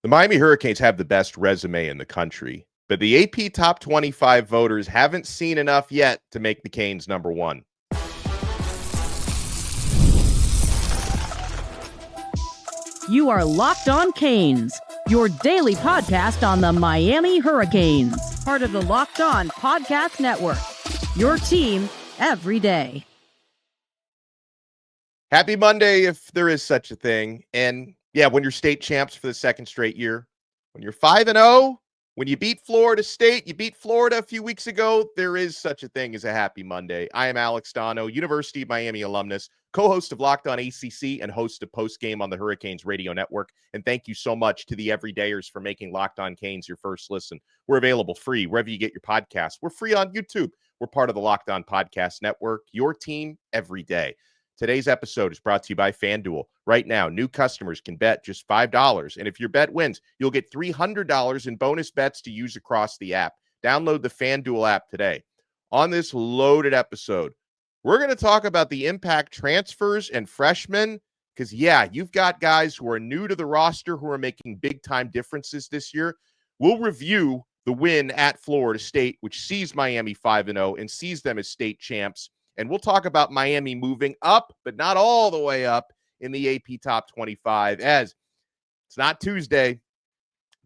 The Miami Hurricanes have the best resume in the country, but the AP Top 25 voters haven't seen enough yet to make the Canes number one. You are Locked On Canes, your daily podcast on the Miami Hurricanes, part of the Locked On Podcast Network, your team every day. Happy Monday, if there is such a thing. And yeah, when you're state champs for the second straight year, when you're 5-0, when you beat Florida State, you beat Florida a few weeks ago, there is such a thing as a happy Monday. I am Alex Donno, University of Miami alumnus, co-host of Locked On ACC and host of Postgame on the Hurricanes Radio Network. And thank you so much to the everydayers for making Locked On Canes your first listen. We're available free wherever you get your podcasts. We're free on YouTube. We're part of the Locked On Podcast Network, your team every day. Today's episode is brought to you by FanDuel. Right now, new customers can bet just $5, and if your bet wins, you'll get $300 in bonus bets to use across the app. Download the FanDuel app today. On this loaded episode, we're going to talk about the impact transfers and freshmen, because, yeah, you've got guys who are new to the roster who are making big-time differences this year. We'll review the win at Florida State, which sees Miami 5-0 and sees them as state champs. And we'll talk about Miami moving up, but not all the way up in the AP Top 25, as it's not Tuesday,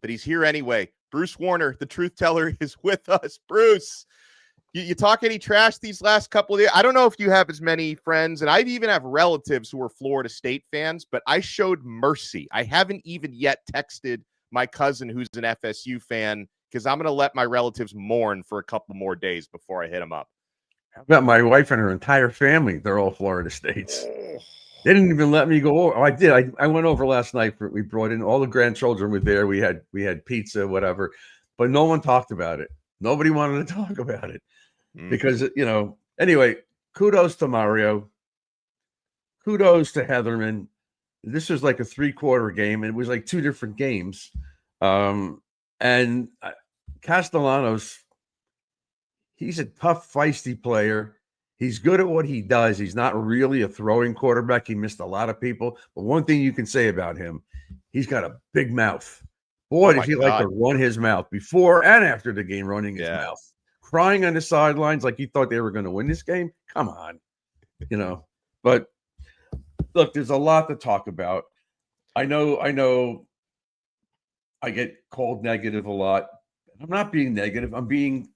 but he's here anyway. Bruce Warner, the truth teller, is with us. Bruce, you talk any trash these last couple of days? I don't know if you have as many friends, and I even have relatives who are Florida State fans, but I showed mercy. I haven't even yet texted my cousin who's an FSU fan because I'm going to let my relatives mourn for a couple more days before I hit them up. How about my wife and her entire family? They're all Florida States. They didn't even let me go over. Oh, I did. I went over last night. We brought in all the grandchildren were there. We had pizza, whatever, but no one talked about it. Nobody wanted to talk about it because, anyway, kudos to Mario. Kudos to Hetherman. This was like a 3-quarter game. And it was like 2 different games. And Castellanos, he's a tough, feisty player. He's good at what he does. He's not really a throwing quarterback. He missed a lot of people. But one thing you can say about him, he's got a big mouth. Boy, does he like to run his mouth before and after the game, running his mouth. Crying on the sidelines like he thought they were going to win this game. Come on. But look, there's a lot to talk about. I know I get called negative a lot. I'm not being negative. I'm being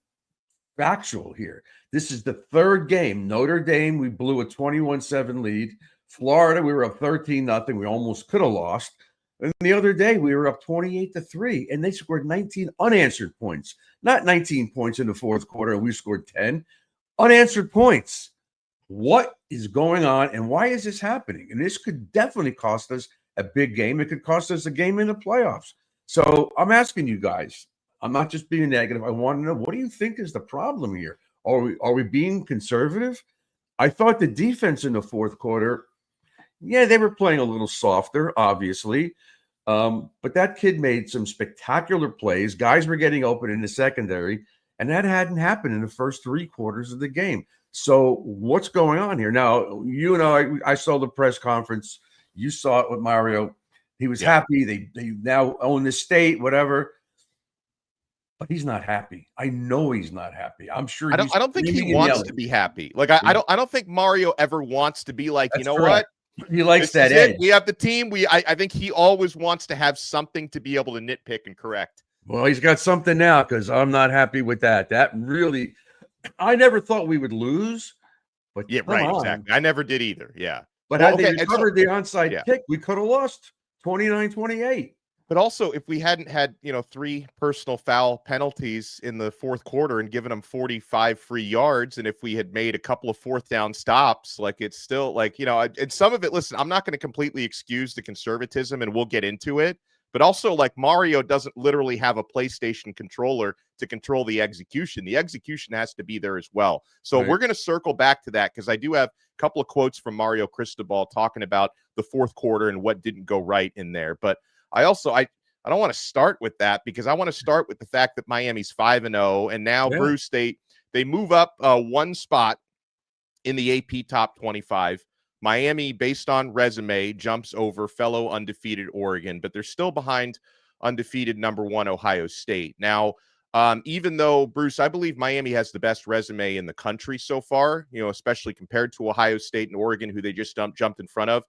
factual here. This is the 3rd game. Notre Dame, we blew a 21-7 lead. Florida, we were up 13-0. We almost could have lost. And the other day, we were up 28-3, and they scored 19 unanswered points. Not 19 points in the 4th quarter, and we scored 10. Unanswered points. What is going on, and why is this happening? And this could definitely cost us a big game. It could cost us a game in the playoffs. So I'm asking you guys, I'm not just being negative. I want to know, what do you think is the problem here? Are we being conservative? I thought the defense in the 4th quarter, they were playing a little softer, obviously. But that kid made some spectacular plays. Guys were getting open in the secondary, and that hadn't happened in the first 3 quarters of the game. So what's going on here? Now, I saw the press conference. You saw it with Mario. He was happy. They now own the state, whatever. But he's not happy. I know he's not happy. I'm sure. I don't think he wants to be happy. Like I don't think Mario ever wants to be like, That's you know correct. what? He likes that edge. We have the team. I think he always wants to have something to be able to nitpick and correct. Well, he's got something now because I'm not happy with that. That really, I never thought we would lose. But exactly. I never did either. Yeah. But had they recovered the onside kick, we could have lost 29-28. But also, if we hadn't had, 3 personal foul penalties in the 4th quarter and given them 45 free yards, and if we had made a couple of 4th down stops, like it's still like, and some of it, listen, I'm not going to completely excuse the conservatism, and we'll get into it. But also, like, Mario doesn't literally have a PlayStation controller to control the execution. The execution has to be there as well. So we're going to circle back to that because I do have a couple of quotes from Mario Cristobal talking about the 4th quarter and what didn't go right in there. But I don't want to start with that because I want to start with the fact that Miami's 5-0, and now Bruce, they move up 1 spot in the AP Top 25. Miami, based on resume, jumps over fellow undefeated Oregon, but they're still behind undefeated number 1 Ohio State. Now, even though, Bruce, I believe Miami has the best resume in the country so far, especially compared to Ohio State and Oregon, who they just jumped in front of.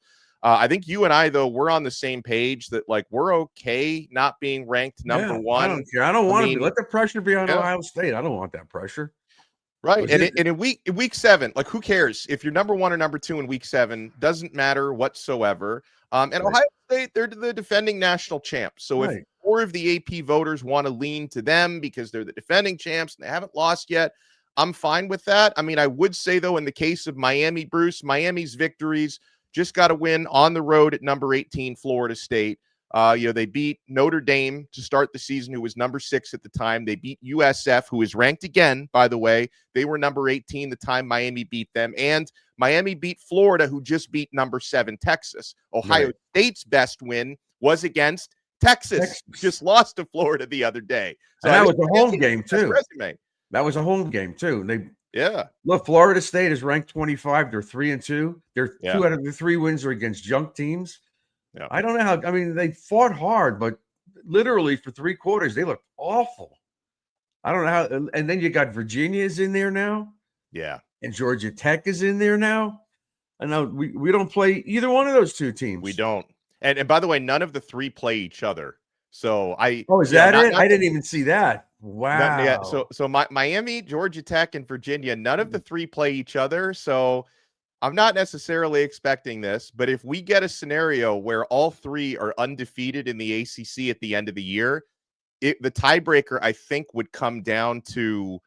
I think you and I, though, we're on the same page that, like, we're okay not being ranked number 1. I don't care. I don't want to be. Let the pressure be on Ohio State. I don't want that pressure. Right. And in week 7, like, who cares if you're number 1 or number 2 in week 7? Doesn't matter whatsoever. And Ohio State, they're the defending national champs. So if 4 of the AP voters want to lean to them because they're the defending champs and they haven't lost yet, I'm fine with that. I mean, I would say, though, in the case of Miami, Bruce, Miami's victories just got to win on the road at number 18, Florida State. They beat Notre Dame to start the season, who was number 6 at the time. They beat USF, who is ranked again, by the way. They were number 18 the time Miami beat them. And Miami beat Florida, who just beat number 7, Texas. Ohio State's best win was against Texas. Just lost to Florida the other day. So and that was a home game, too. Resume. That was a home game, too. Yeah. Look, Florida State is ranked 25. They're 3-2. They're 2 out of the 3 wins are against junk teams. Yeah. I don't know how. I mean, they fought hard, but literally for 3 quarters, they looked awful. I don't know how. And then you got Virginia is in there now. Yeah. And Georgia Tech is in there now. I know we don't play either one of those 2 teams. We don't. And by the way, none of the 3 play each other. So is that it? I didn't even see that. Wow. So Miami, Georgia Tech, and Virginia, none of the 3 play each other. So I'm not necessarily expecting this, but if we get a scenario where all 3 are undefeated in the ACC at the end of the year, the tiebreaker, I think, would come down to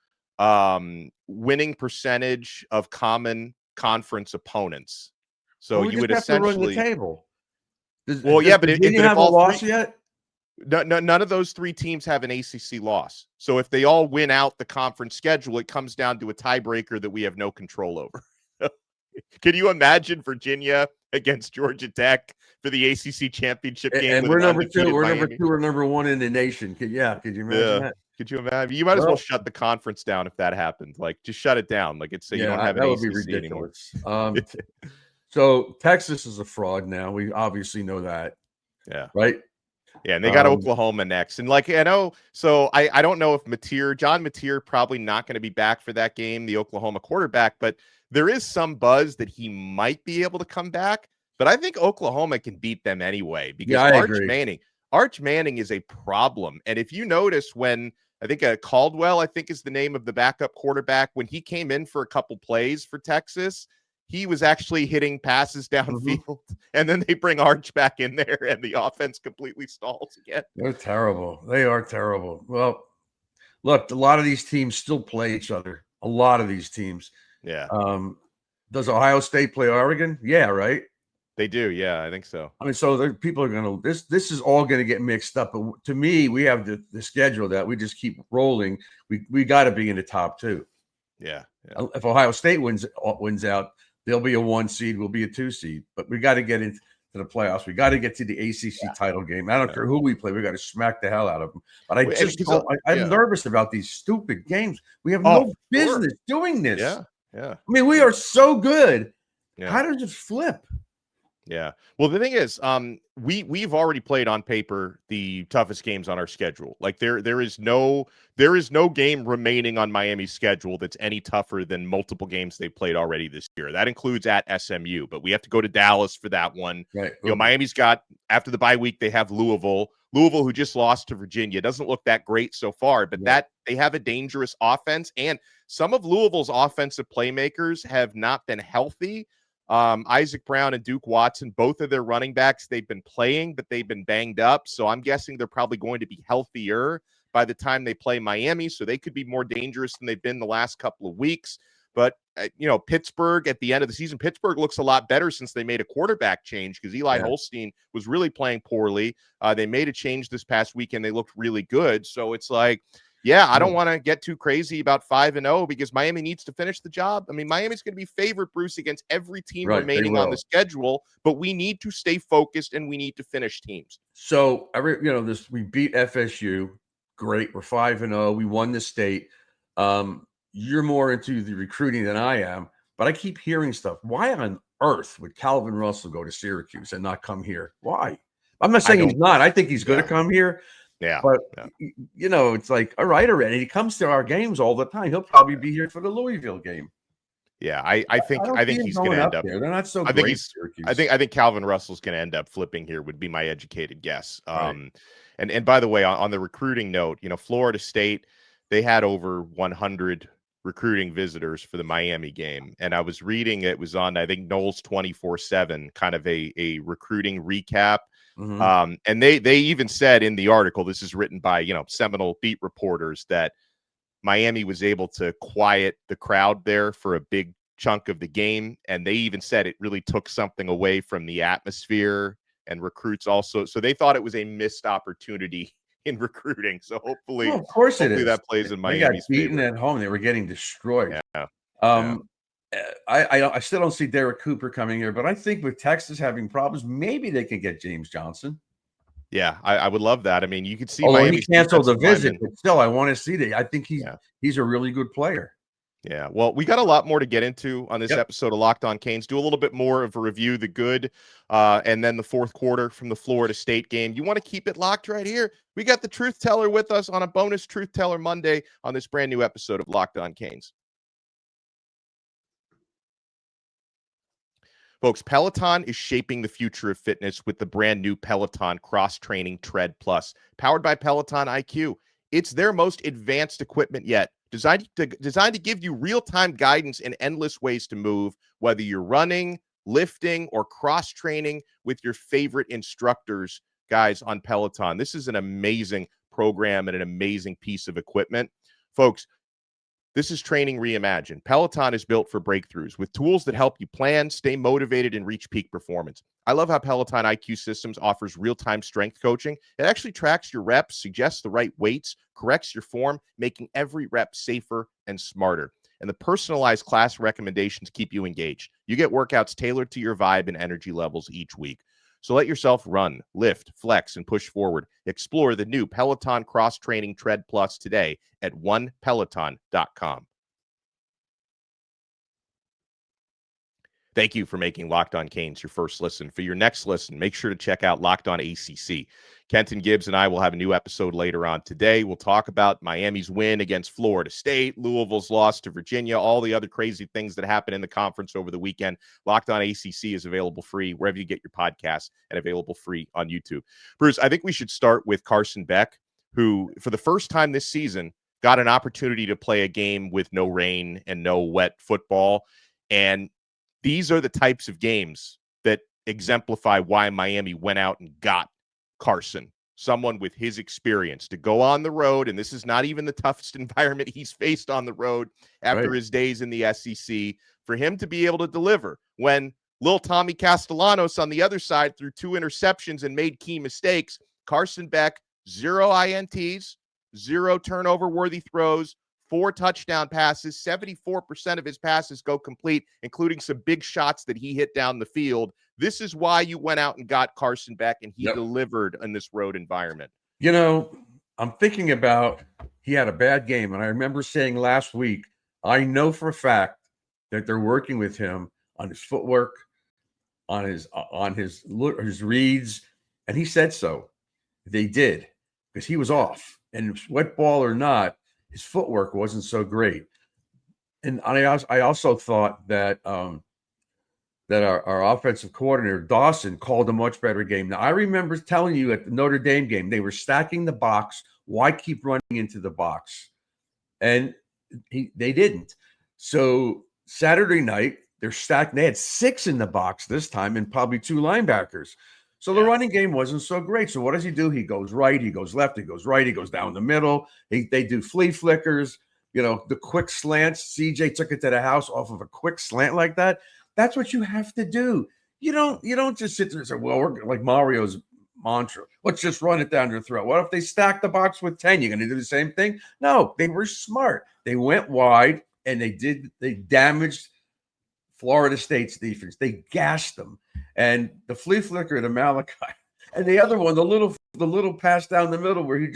winning percentage of common conference opponents. So you would essentially run the table. But if have all a loss 3, yet? No, none of those 3 teams have an ACC loss. So if they all win out the conference schedule, it comes down to a tiebreaker that we have no control over. Can you imagine Virginia against Georgia Tech for the ACC championship game? And we're number 2. We're number 2 or number 1 in the nation. Could you imagine that? Could you imagine? You might as well shut the conference down if that happened. Like, just shut it down. Like, it's you don't have an ACC would be ridiculous. So Texas is a fraud now. We obviously know that. Yeah. Right. Yeah, and they got Oklahoma next. And like, I know, so I don't know if John Mateer probably not going to be back for that game, the Oklahoma quarterback, but there is some buzz that he might be able to come back. But I think Oklahoma can beat them anyway because Arch Manning is a problem. And if you notice when I think Caldwell, I think is the name of the backup quarterback, when he came in for a couple plays for Texas, he was actually hitting passes downfield, and then they bring Arch back in there, and the offense completely stalls again. They're terrible. They are terrible. Well, look, a lot of these teams still play each other. A lot of these teams. Yeah. Does Ohio State play Oregon? Yeah, right. They do. Yeah, I think so. I mean, so people are going to this is all going to get mixed up. But to me, we have the schedule that we just keep rolling. We got to be in the top 2. Yeah. If Ohio State wins out, they'll be a 1 seed. We'll be a 2 seed. But we got to get into the playoffs. We got to get to the ACC title game. I don't care who we play. We got to smack the hell out of them. But I'm nervous about these stupid games. We have no business doing this. Yeah. I mean, we are so good. Yeah. How does it flip? Yeah. Well, the thing is, we've already played on paper the toughest games on our schedule. Like there is no game remaining on Miami's schedule that's any tougher than multiple games they played already this year. That includes at SMU, but we have to go to Dallas for that one. Right. Miami's got, after the bye week, they have Louisville, who just lost to Virginia. Doesn't look that great so far, but that they have a dangerous offense, and some of Louisville's offensive playmakers have not been healthy. Isaac Brown and Duke Watson, both of their running backs, they've been playing, but they've been banged up. So I'm guessing they're probably going to be healthier by the time they play Miami. So they could be more dangerous than they've been the last couple of weeks. But, Pittsburgh at the end of the season, Pittsburgh looks a lot better since they made a quarterback change because Eli Holstein was really playing poorly. They made a change this past weekend. They looked really good. So it's like, I don't want to get too crazy about 5-0 because Miami needs to finish the job. I mean, Miami's going to be favored, Bruce, against every team remaining on the schedule, but we need to stay focused and we need to finish teams. So we beat FSU. Great. We're 5-0. We won the state. You're more into the recruiting than I am, but I keep hearing stuff. Why on earth would Calvin Russell go to Syracuse and not come here? Why? I'm not saying he's not. I think he's going to come here. Yeah. But Yeah. it's like, all right, already. He comes to our games all the time. He'll probably be here for the Louisville game. Yeah. I think him he's going to going end up up there. They're not so I think great. he's Syracuse. I think Calvin Russell's going to end up flipping here would be my educated guess. Right. And by the way, on the recruiting note, Florida State, they had over 100 recruiting visitors for the Miami game. And I was reading, it was on, I think, Knowles 24/7, kind of a recruiting recap. And they even said in the article, this is written by, Seminole beat reporters, that Miami was able to quiet the crowd there for a big chunk of the game. And they even said it really took something away from the atmosphere and recruits also. So they thought it was a missed opportunity in recruiting. So hopefully, Well, of course it is. that plays in They got Miami's beaten favor. at home. They were getting destroyed. Yeah. I still don't see Derek Cooper coming here, but I think with Texas having problems, maybe they can get James Johnson. Yeah, I would love that. I mean, you could see Although Miami's he canceled the visit, linemen. but still, I want to see that. I think he's a really good player. Yeah, well, we got a lot more to get into on this Yep. episode of Locked On Canes. Do a little bit more of a review, the good, and then the fourth quarter from the Florida State game. You want to keep it locked right here. We got the Truth Teller with us on a bonus Truth Teller Monday on this brand new episode of Locked On Canes. Folks, Peloton is shaping the future of fitness with the brand new Peloton Cross Training Tread Plus, powered by Peloton IQ. It's their most advanced equipment yet, designed to give you real-time guidance and endless ways to move, whether you're running, lifting, or cross-training with your favorite instructors, guys, on Peloton. This is an amazing program and an amazing piece of equipment. Folks, this is training reimagined. Peloton is built for breakthroughs with tools that help you plan, stay motivated, and reach peak performance. I love how Peloton IQ Systems offers real-time strength coaching. It actually tracks your reps, suggests the right weights, corrects your form, making every rep safer and smarter. And the personalized class recommendations keep you engaged. You get workouts tailored to your vibe and energy levels each week. So let yourself run, lift, flex, and push forward. Explore the new Peloton Cross Training Tread Plus today at onepeloton.com. Thank you for making Locked On Canes your first listen. For your next listen, make sure to check out Locked On ACC. Kenton Gibbs and I will have a new episode later on today. We'll talk about Miami's win against Florida State, Louisville's loss to Virginia, all the other crazy things that happened in the conference over the weekend. Locked On ACC is available free wherever you get your podcasts and available free on YouTube. Bruce, I think we should start with Carson Beck, who for the first time this season got an opportunity to play a game with no rain and no wet football. And these are the types of games that exemplify why Miami went out and got Carson, someone with his experience to go on the road. And this is not even the toughest environment he's faced on the road after his days in the SEC, for him to be able to deliver when Lil Tommy Castellanos on the other side threw 2 interceptions and made key mistakes. Carson Beck, 0 INTs, 0 turnover-worthy throws, 4 touchdown passes, 74% of his passes go complete, including some big shots that he hit down the field. This is why you went out and got Carson Beck, and he delivered in this road environment. I'm thinking about, he had a bad game, and I remember saying last week, I know for a fact that they're working with him on his footwork, on his reads, and he said so. They did, because he was off, and wet ball or not, his footwork wasn't so great. And I also thought that that our offensive coordinator, Dawson, called a much better game. Now, I remember telling you at the Notre Dame game, they were stacking the box. Why keep running into the box? And they didn't. So Saturday night, they're stacked. They had 6 in the box this time and probably 2 linebackers. So the running game wasn't so great. So what does he do? He goes right, he goes left, he goes right, he goes down the middle. They do flea flickers, the quick slants. CJ took it to the house off of a quick slant like that. That's what you have to do. You don't just sit there and say, well, we're like Mario's mantra. Let's just run it down your throat. What if they stack the box with 10? You're going to do the same thing? No, they were smart. They went wide and they damaged Florida State's defense. They gashed them. And the flea flicker to Malachi, and the other one, the little pass down the middle where he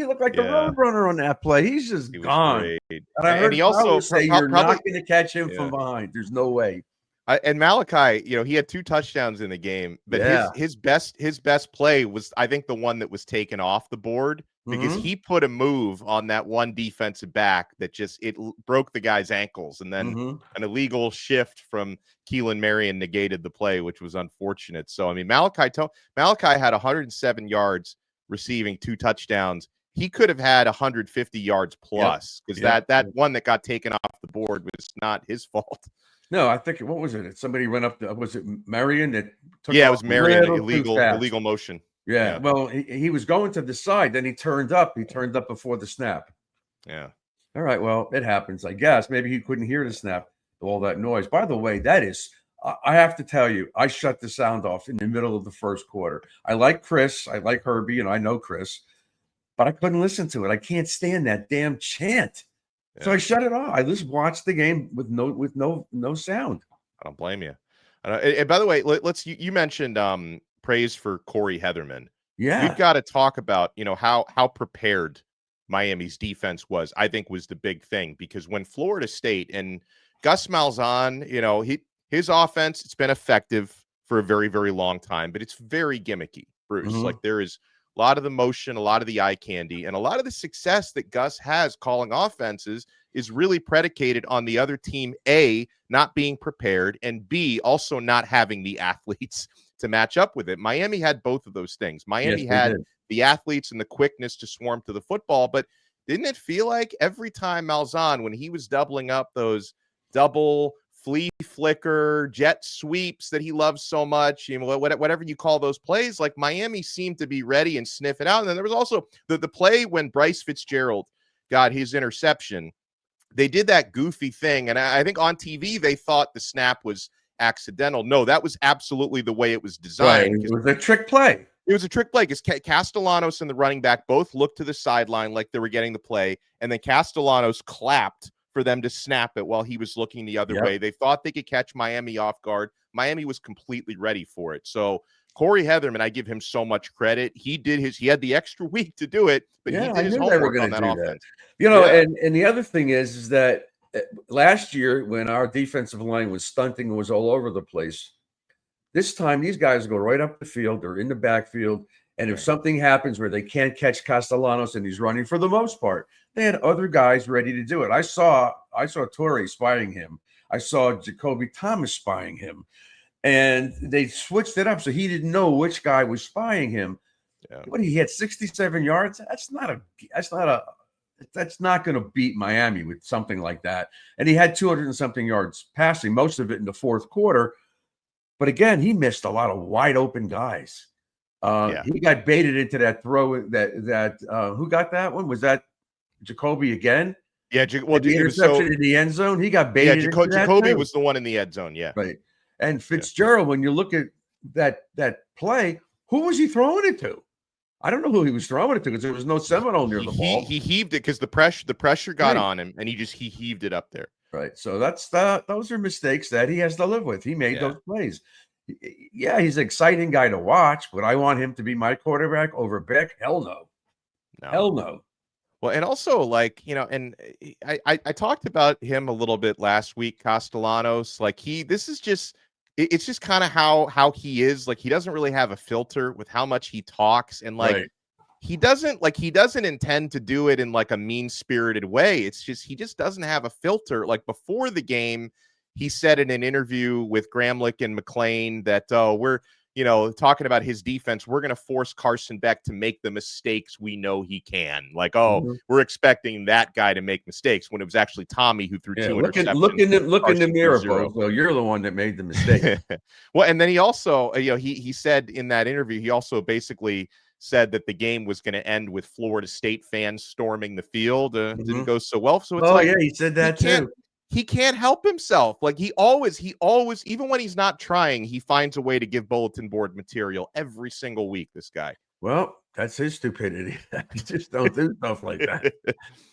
looked like the road runner on that play. He gone. Great. And I heard he also say you're not going to catch him from behind. There's no way. And Malachi, he had 2 touchdowns in the game, but Yeah. his best play was, I think, the one that was taken off the board because he put a move on that one defensive back that just broke the guy's ankles, and then an illegal shift from Keelan Marion negated the play, which was unfortunate. So I mean, Malachi had 107 yards receiving, 2 touchdowns. He could have had 150 yards plus because that one that got taken off the board was not his fault. No, I think what was it? Somebody went up. Was it Marion that took? Yeah, it was Marion. Illegal Motion. Yeah. Well, he was going to the side. Then he turned up. He turned up before the snap. Yeah. All right. Well, it happens, I guess. Maybe he couldn't hear the snap, all that noise. By the way, that is. I have to tell you, I shut the sound off in the middle of the first quarter. I like Chris. I like Herbie, and I know Chris, but I couldn't listen to it. I can't stand that damn chant. Yeah. So I shut it off. I just watched the game with no sound. I don't blame you. And by the way, you mentioned praise for Corey Hetherman. Yeah, we've got to talk about how prepared Miami's defense was. I think was the big thing because when Florida State and Gus Malzahn, his offense, it's been effective for a very, very long time, but it's very gimmicky, Bruce. Like there is a lot of the motion, a lot of the eye candy, and a lot of the success that Gus has calling offenses is really predicated on the other team, A, not being prepared, and B, also not having the athletes to match up with it. Miami had both of those things. Miami had the athletes and the quickness to swarm to the football, but didn't it feel like every time Malzahn, when he was doubling up those double flea flicker, jet sweeps that he loves so much, whatever you call those plays, like Miami seemed to be ready and sniff it out. And then there was also the play when Bryce Fitzgerald got his interception. They did that goofy thing, and I think on TV they thought the snap was accidental. No, that was absolutely the way it was designed. Right. It was a trick play. It was a trick play because Castellanos and the running back both looked to the sideline like they were getting the play, and then Castellanos clapped for them to snap it while he was looking the other way. They thought they could catch Miami off guard. Miami was completely ready for it. So Corey Hetherman, I give him so much credit. He had the extra week to do it, but he did his homework on that offense. And the other thing is that last year when our defensive line was stunting and was all over the place, this time these guys go right up the field. They're in the backfield. And if something happens where they can't catch Castellanos and he's running for the most part, they had other guys ready to do it. I saw Torrey spying him. I saw Jacoby Thomas spying him. And they switched it up so he didn't know which guy was spying him. Yeah. What, he had 67 yards? That's not going to beat Miami with something like that. And he had 200 and something yards passing, most of it in the fourth quarter. But again, he missed a lot of wide open guys. He got baited into that throw. Who got that one? Was that Jacoby again? Yeah, the interception in the end zone. He got baited. Yeah, Jacoby was the one in the end zone. Yeah, right. And Fitzgerald, when you look at that play, who was he throwing it to? I don't know who he was throwing it to because there was no Seminole near the ball. He heaved it because the pressure got on him, and he heaved it up there. Right. So those are mistakes that he has to live with. He made those plays. Yeah, he's an exciting guy to watch, but I want him to be my quarterback over Beck. Hell no. Hell no. Well, and also, and I talked about him a little bit last week, Castellanos. It's just kind of how he is. Like, he doesn't really have a filter with how much he talks, and he doesn't intend to do it in like a mean-spirited way. It's just he just doesn't have a filter. Like, before the game, he said in an interview with Gramlich and McLean that we're talking about his defense, we're going to force Carson Beck to make the mistakes we know he can. Like, we're expecting that guy to make mistakes, when it was actually Tommy who threw 2 interceptions. Look in the mirror, bro. So you're the one that made the mistake. Well, and then he also, he said in that interview, he also basically said that the game was going to end with Florida State fans storming the field. Didn't go so well. So it's he said that too. He can't help himself. Like, he always, even when he's not trying, he finds a way to give bulletin board material every single week, this guy. Well, that's his stupidity. Just don't do stuff like that.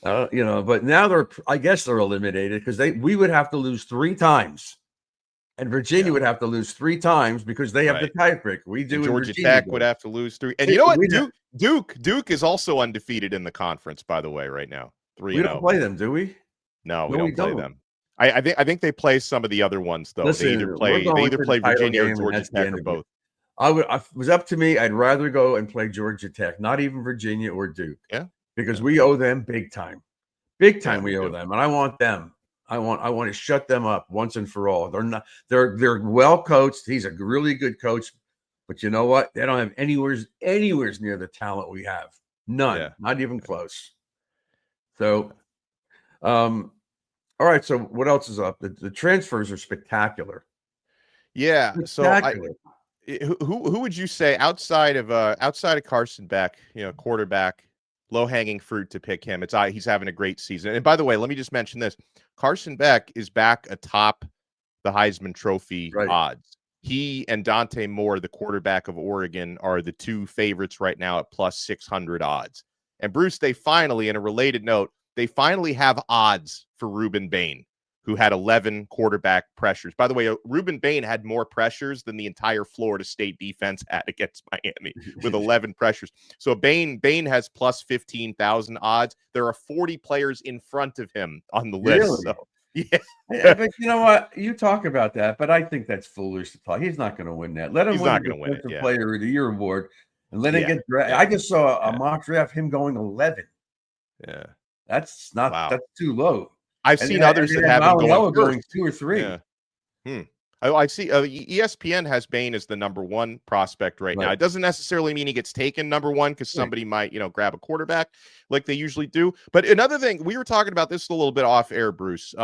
But now I guess they're eliminated because we would have to lose 3 times. And Virginia would have to lose 3 times because they have the tiebreaker. We do. Georgia Tech would have to lose 3. And you know what? Duke is also undefeated in the conference, by the way, right now. 3-0. We don't play them, do we? No, we don't play them. I think they play some of the other ones though. Listen, they either we're play going to the title Virginia or game, and Georgia that's the Tech end or of it. both. If it was up to me, I'd rather go and play Georgia Tech, not even Virginia or Duke. Yeah. Because Yeah. we owe them big time. Big time we we owe do. them. And I want them. I want to shut them up once and for all. They're well coached. He's a really good coach. But you know what? They don't have anywhere near the talent we have. None. Yeah. Not even close. So all right. So what else is up? The transfers are spectacular. Yeah. Spectacular. So who would you say outside of Carson Beck, quarterback, low hanging fruit to pick him? He's having a great season. And by the way, let me just mention this: Carson Beck is back atop the Heisman Trophy odds. He and Dante Moore, the quarterback of Oregon, are the two favorites right now at plus 600 odds. And Bruce, they finally, in a related note, they finally have odds for Ruben Bain, who had 11 quarterback pressures. By the way, Ruben Bain had more pressures than the entire Florida State defense had against Miami with 11 pressures. So Bain has plus 15,000 odds. There are 40 players in front of him on the list. Really? So, yeah. But you know what? You talk about that, but I think that's foolish to talk. He's not going to win that. Let him He's win not the gonna win it, Defensive Player of the Year award and let him get drafted. Yeah. I just saw a mock draft, him going 11. Yeah. That's not, that's too low. I've seen others that have him going 2 or 3. Yeah. I see ESPN has Bain as the number one prospect right now. It doesn't necessarily mean he gets taken number one because somebody might, grab a quarterback like they usually do. But another thing, we were talking about this a little bit off air, Bruce.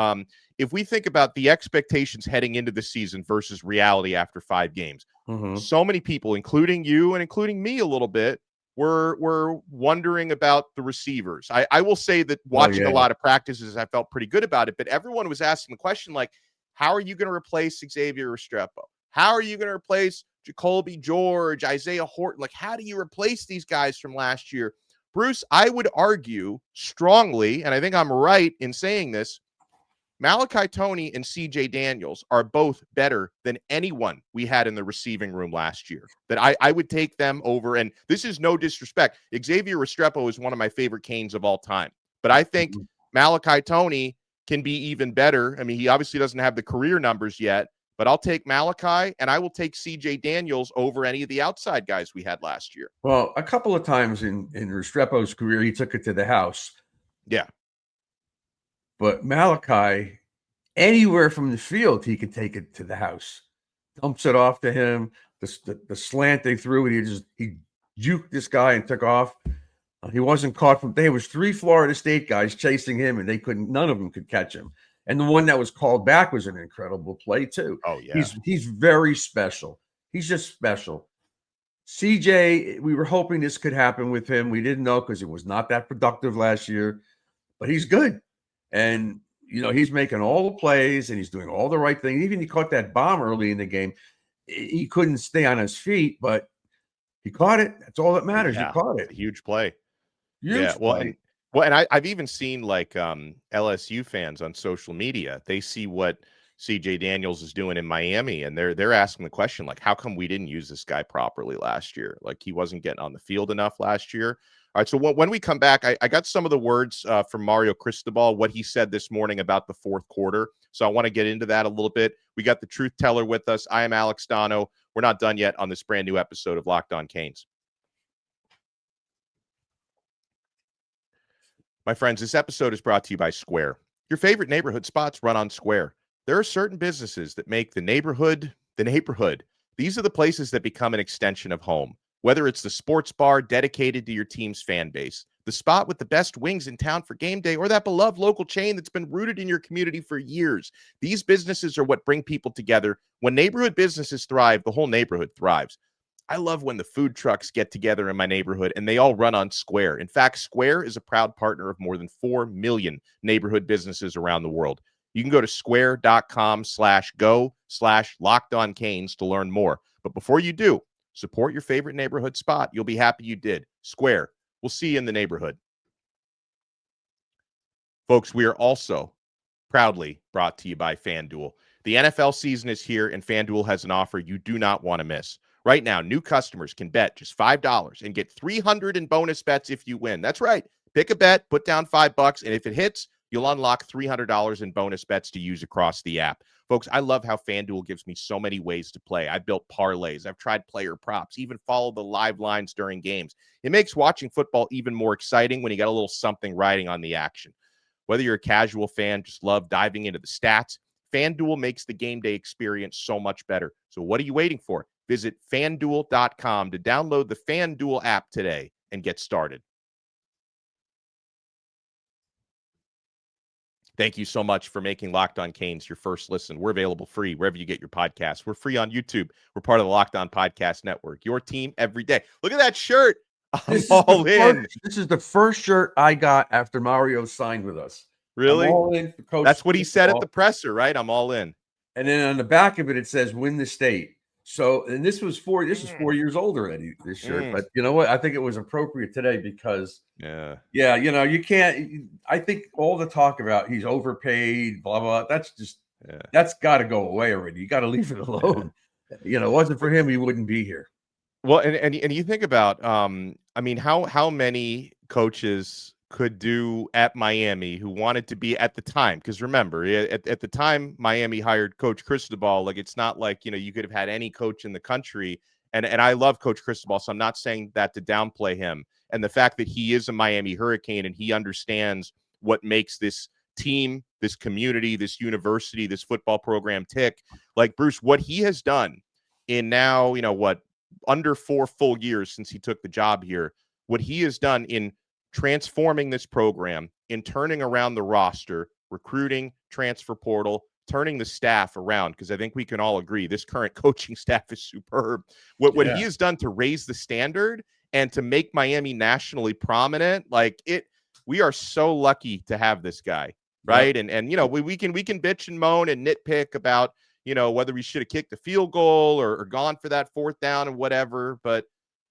If we think about the expectations heading into the season versus reality after 5 games, so many people, including you and including me a little bit, were wondering about the receivers. I will say that watching a lot of practices, I felt pretty good about it, but everyone was asking the question, like, how are you going to replace Xavier Restrepo? How are you going to replace Jacoby George, Isaiah Horton? Like, how do you replace these guys from last year? Bruce, I would argue strongly, and I think I'm right in saying this, Malachi Toney and CJ Daniels are both better than anyone we had in the receiving room last year. That I would take them over, and this is no disrespect. Xavier Restrepo is one of my favorite Canes of all time, but I think Malachi Toney can be even better. I mean, he obviously doesn't have the career numbers yet, but I'll take Malachi, and I will take CJ Daniels over any of the outside guys we had last year. Well, a couple of times in Restrepo's career, he took it to the house. Yeah. But Malachi, anywhere from the field, he could take it to the house. Dumps it off to him. The slant they threw, he juked this guy and took off. He wasn't caught there was 3 Florida State guys chasing him, and none of them could catch him. And the one that was called back was an incredible play too. Oh yeah. He's very special. He's just special. CJ, we were hoping this could happen with him. We didn't know because he was not that productive last year, but he's good. And he's making all the plays and he's doing all the right things. Even he caught that bomb early in the game. He couldn't stay on his feet, but he caught it. That's all that matters. Yeah, he caught it. Huge play. Huge play. And I've even seen like LSU fans on social media. They see what CJ Daniels is doing in Miami, and they're asking the question, like, how come we didn't use this guy properly last year? Like, he wasn't getting on the field enough last year. All right, so when we come back, I got some of the words from Mario Cristobal, what he said this morning about the fourth quarter. So I want to get into that a little bit. We got the truth teller with us. I am Alex Donno. We're not done yet on this brand new episode of Locked On Canes. My friends, this episode is brought to you by Square. Your favorite neighborhood spots run on Square. There are certain businesses that make the neighborhood the neighborhood. These are the places that become an extension of home. Whether it's the sports bar dedicated to your team's fan base, the spot with the best wings in town for game day, or that beloved local chain that's been rooted in your community for years. These businesses are what bring people together. When neighborhood businesses thrive, the whole neighborhood thrives. I love when the food trucks get together in my neighborhood and they all run on Square. In fact, Square is a proud partner of more than 4 million neighborhood businesses around the world. You can go to square.com/go/LockedOnCanes to learn more. But before you do, support your favorite neighborhood spot. You'll be happy you did. Square. We'll see you in the neighborhood. Folks, we are also proudly brought to you by FanDuel. The NFL season is here, and FanDuel has an offer you do not want to miss. Right now, new customers can bet just $5 and get $300 in bonus bets if you win. That's right. Pick a bet, put down $5, and if it hits, you'll unlock $300 in bonus bets to use across the app. Folks, I love how FanDuel gives me so many ways to play. I've built parlays. I've tried player props, even follow the live lines during games. It makes watching football even more exciting when you got a little something riding on the action. Whether you're a casual fan, just love diving into the stats, FanDuel makes the game day experience so much better. So what are you waiting for? Visit FanDuel.com to download the FanDuel app today and get started. Thank you so much for making Locked On Canes your first listen. We're available free wherever you get your podcasts. We're free on YouTube. We're part of the Locked On Podcast Network. Your team every day. Look at that shirt. I'm all in. This is the first shirt I got after Mario signed with us. Really? I'm all in for Coach. That's what he said at the presser, right? I'm all in. And then on the back of it says "Win the State." So, and this is 4 years old already, this shirt. But you know what? I think it was appropriate today because, you can't. I think all the talk about he's overpaid, blah blah. That's got to go away already. You got to leave it alone. It wasn't for him, he wouldn't be here. Well, and you think about, how many coaches could do at Miami who wanted to be at the time, because remember at the time Miami hired Coach Cristobal, like it's not like you could have had any coach in the country, and I love Coach Cristobal, so I'm not saying that to downplay him, and the fact that he is a Miami Hurricane and he understands what makes this team, this community, this university, this football program tick. Like Bruce, what he has done in now under 4 full years since he took the job here, what he has done in transforming this program, in turning around the roster, recruiting, transfer portal, turning the staff around, because I think we can all agree this current coaching staff is superb. What he has done to raise the standard and to make Miami nationally prominent, we are so lucky to have this guy, right? Yep. And we can bitch and moan and nitpick about whether we should have kicked the field goal or gone for that 4th down and whatever, but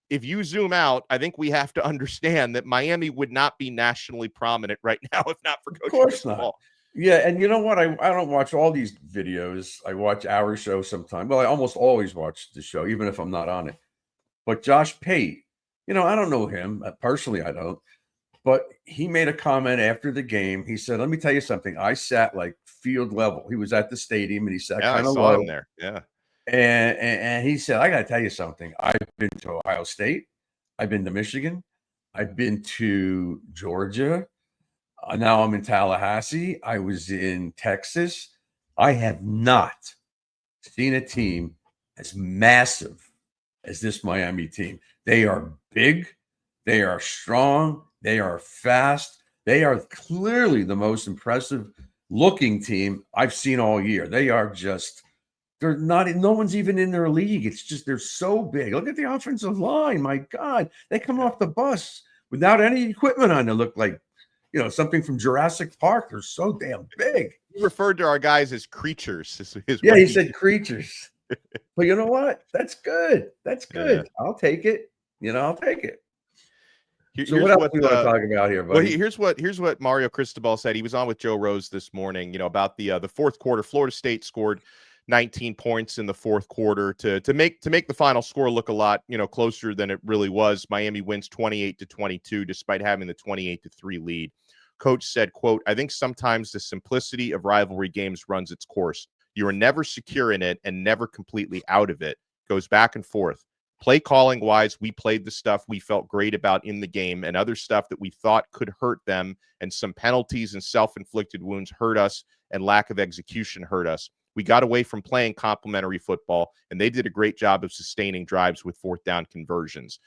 if you zoom out, I think we have to understand that Miami would not be nationally prominent right now if not for Coach Cristobal. Yeah, and you know what? I don't watch all these videos. I watch our show sometime. Well, I almost always watch the show, even if I'm not on it. But Josh Pate, I don't know him. Personally, I don't. But he made a comment after the game. He said, let me tell you something. I sat like field level. He was at the stadium, and he sat kind of low. Him there. Yeah. And he said, I got to tell you something. I've been to Ohio State. I've been to Michigan. I've been to Georgia. Now I'm in Tallahassee. I was in Texas. I have not seen a team as massive as this Miami team. They are big. They are strong. They are fast. They are clearly the most impressive looking team I've seen all year. They are just... They're not, no one's even in their league. It's just, they're so big. Look at the offensive line. My God, they come off the bus without any equipment on. They look like, something from Jurassic Park. They're so damn big. He referred to our guys as creatures. He said creatures. But you know what? That's good. That's good. Yeah. I'll take it. I'll take it. So what else do we want to talk about here, buddy? Well, here's what Mario Cristobal said. He was on with Joe Rose this morning, about the 4th quarter. Florida State scored 19 points in the 4th quarter to make the final score look a lot, closer than it really was. Miami wins 28-22, despite having the 28-3 lead. Coach said, quote, I think sometimes the simplicity of rivalry games runs its course. You are never secure in it and never completely out of it. Goes back and forth. Play calling wise, we played the stuff we felt great about in the game and other stuff that we thought could hurt them. And some penalties and self-inflicted wounds hurt us, and lack of execution hurt us. We got away from playing complementary football, and they did a great job of sustaining drives with 4th down conversions.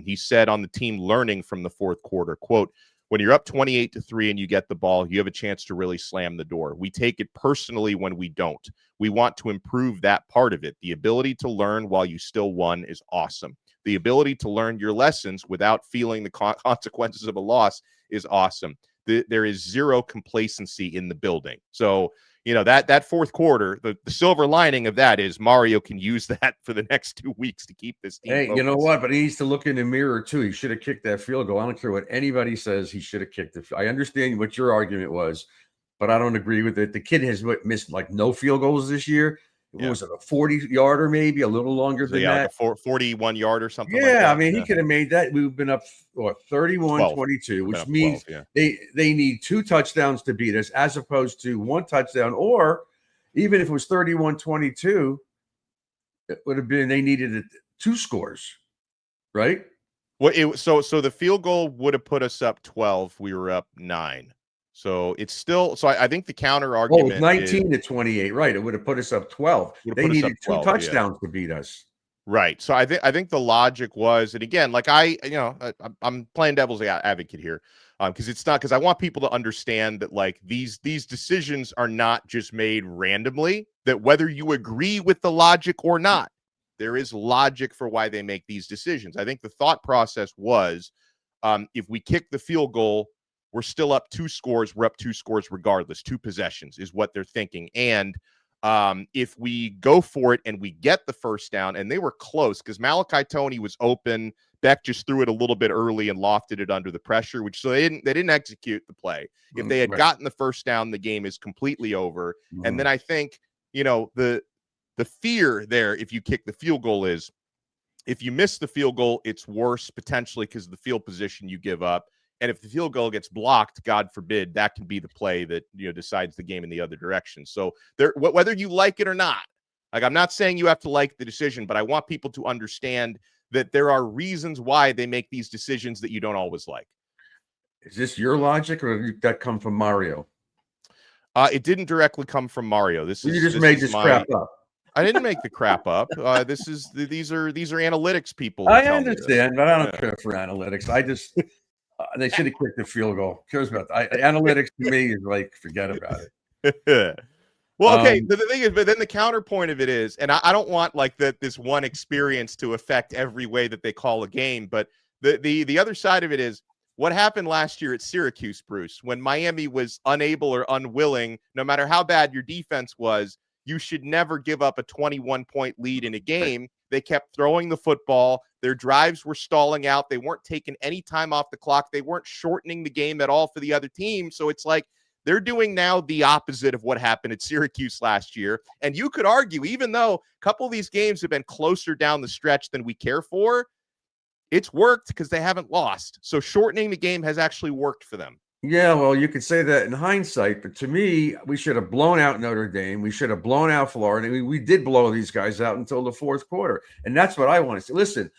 He said on the team learning from the 4th quarter, quote, when you're up 28-3 and you get the ball, you have a chance to really slam the door. We take it personally when we don't. We want to improve that part of it. The ability to learn while you still won is awesome. The ability to learn your lessons without feeling the consequences of a loss is awesome. There is zero complacency in the building. So, that 4th quarter, the silver lining of that is Mario can use that for the next 2 weeks to keep this team focused. You know what? But he needs to look in the mirror, too. He should have kicked that field goal. I don't care what anybody says. He should have kicked it. I understand what your argument was, but I don't agree with it. The kid has missed like no field goals this year. What was it, a 40-yarder, maybe a little longer So than yeah, that? like a 41 yard or something like Yeah, that. I mean, he Yeah. could have made that. We've been up 12. 31-22, Been which up 12, means yeah. they need 2 touchdowns to beat us, as opposed to 1 touchdown. Or even if it was 31-22, it would have been they needed 2 scores, right? Well, so the field goal would have put us up 12. We were up 9. So it's still. So I think the counter Oh, it was argument is 19-28, right? It would have put us up 12. would have They put us up needed 2 12. Yeah. touchdowns to beat us. Right. So I think the logic was, and again, like I'm playing devil's advocate here, because it's not, because I want people to understand that like these decisions are not just made randomly. That whether you agree with the logic or not, there is logic for why they make these decisions. I think the thought process was, if we kick the field goal, we're still up 2 scores. We're up 2 scores regardless. 2 possessions is what they're thinking, and if we go for it and we get the first down, and they were close because Malachi Toney was open. Beck just threw it a little bit early and lofted it under the pressure, which so they didn't execute the play. If they had gotten the first down, the game is completely over. And then I think, the fear there, if you kick the field goal, is if you miss the field goal, it's worse potentially because of the field position you give up. And if the field goal gets blocked, God forbid, that can be the play that decides the game in the other direction. So whether you like it or not, like I'm not saying you have to like the decision, but I want people to understand that there are reasons why they make these decisions that you don't always like. Is this your logic, or did that come from Mario? It didn't directly come from Mario. You just made this crap up. I didn't make the crap up. These are analytics people. I understand, but I don't care for analytics. I just they should have kicked the field goal. Cares about analytics to me is like, forget about it. Well, okay. The thing is, but then the counterpoint of it is, and I don't want like this one experience to affect every way that they call a game, but the other side of it is what happened last year at Syracuse, Bruce, when Miami was unable or unwilling, no matter how bad your defense was, you should never give up a 21-point lead in a game. They kept throwing the football. Their drives were stalling out. They weren't taking any time off the clock. They weren't shortening the game at all for the other team. So it's like they're doing now the opposite of what happened at Syracuse last year. And you could argue, even though a couple of these games have been closer down the stretch than we care for, it's worked because they haven't lost. So shortening the game has actually worked for them. Yeah, well, you could say that in hindsight, but to me, we should have blown out Notre Dame. We should have blown out Florida. We did blow these guys out until the 4th quarter. And that's what I want to say. Listen,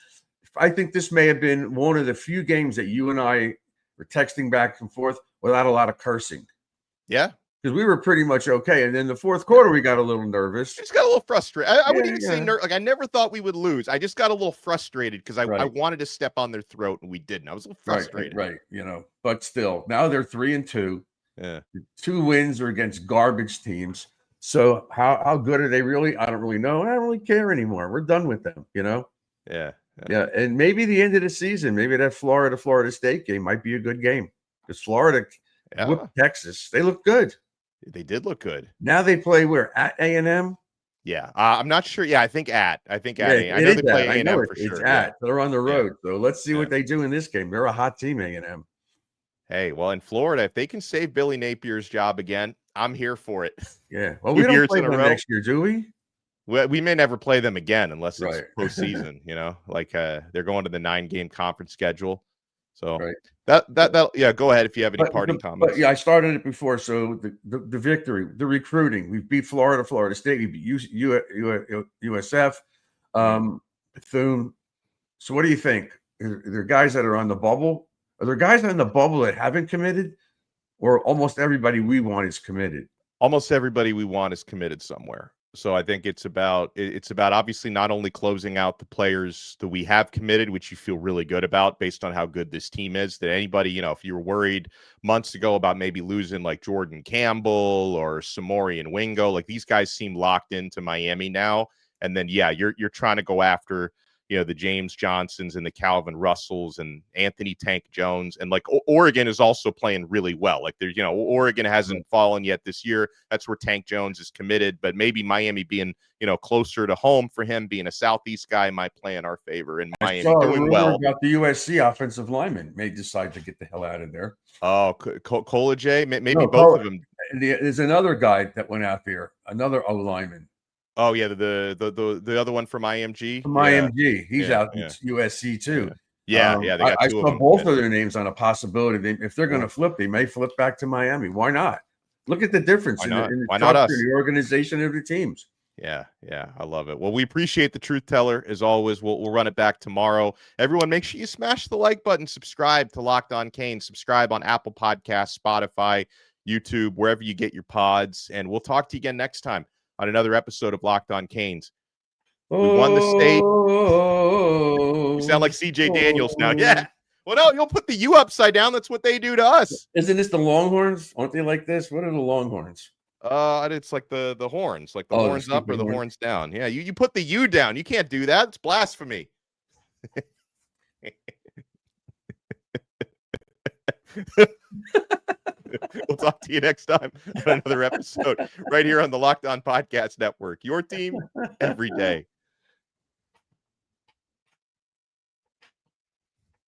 I think this may have been one of the few games that you and I were texting back and forth without a lot of cursing. Yeah. Because we were pretty much okay. And then the 4th quarter, we got a little nervous. Just got a little frustrated. I wouldn't even say like I never thought we would lose. I just got a little frustrated because I wanted to step on their throat and we didn't. I was a little frustrated. Right. But still, now they're 3-2. Yeah. 2 wins are against garbage teams. So how good are they really? I don't really know. I don't really care anymore. We're done with them, Yeah. And maybe the end of the season, maybe that Florida State game might be a good game. Because Florida whooped Texas. They look good. They did look good. Now they play where? At A&M? Yeah. I'm not sure. Yeah, I think at A&M. I know they play A&M for sure. It's at. They're on the road. So let's see what they do in this game. They're a hot team, A&M. Hey, well, in Florida, if they can save Billy Napier's job again, I'm here for it. Yeah. Well, we don't play them next year, do we? We may never play them again unless it's postseason, like they're going to the 9-game conference schedule. So that go ahead if you have any parting comments. But I started it before. So the victory, the recruiting, we beat Florida State, we beat USF, Bethune. So what do you think? Are there guys that are on the bubble? Are there guys on the bubble that haven't committed, or almost everybody we want is committed? Almost everybody we want is committed somewhere. So I think it's about obviously not only closing out the players that we have committed, which you feel really good about based on how good this team is, that anybody, if you were worried months ago about maybe losing like Jordan Campbell or Samori and Wingo, like these guys seem locked into Miami now. And then, you're trying to go after, the James Johnsons and the Calvin Russells and Anthony Tank Jones. And like Oregon is also playing really well. Like there's, Oregon hasn't fallen yet this year. That's where Tank Jones is committed, but maybe Miami being, closer to home for him, being a Southeast guy might play in our favor, and Miami doing well. About the USC offensive lineman may decide to get the hell out of there. Oh, Colajay, maybe both of them. There's another guy that went out there, another O lineman. Oh yeah, the other one from IMG. From Yeah, IMG. He's yeah, out in yeah, USC too. yeah. They got I two of saw them. both Yeah. of their names on a possibility. If they're going to flip, they may flip back to Miami. Why not? Look at the difference Why in not? the Why not structure, us? the organization of the teams. Yeah, I love it. Well, we appreciate the truth teller as always. We'll run it back tomorrow. Everyone, make sure you smash the like button, subscribe to Locked On Canes, subscribe on Apple Podcasts, Spotify, YouTube, wherever you get your pods, and we'll talk to you again next time on another episode of Locked On Canes. We won the state. You sound like CJ Daniels now. Yeah. Well, no, you'll put the U upside down. That's what they do to us. Isn't this the Longhorns? Aren't they like this? What are the Longhorns? It's like the horns, like the Oh, the horns up or stupid the horn. horns down. Yeah, you put the U down. You can't do that. It's blasphemy. We'll talk to you next time on another episode right here on the Locked On Podcast Network. Your team every day.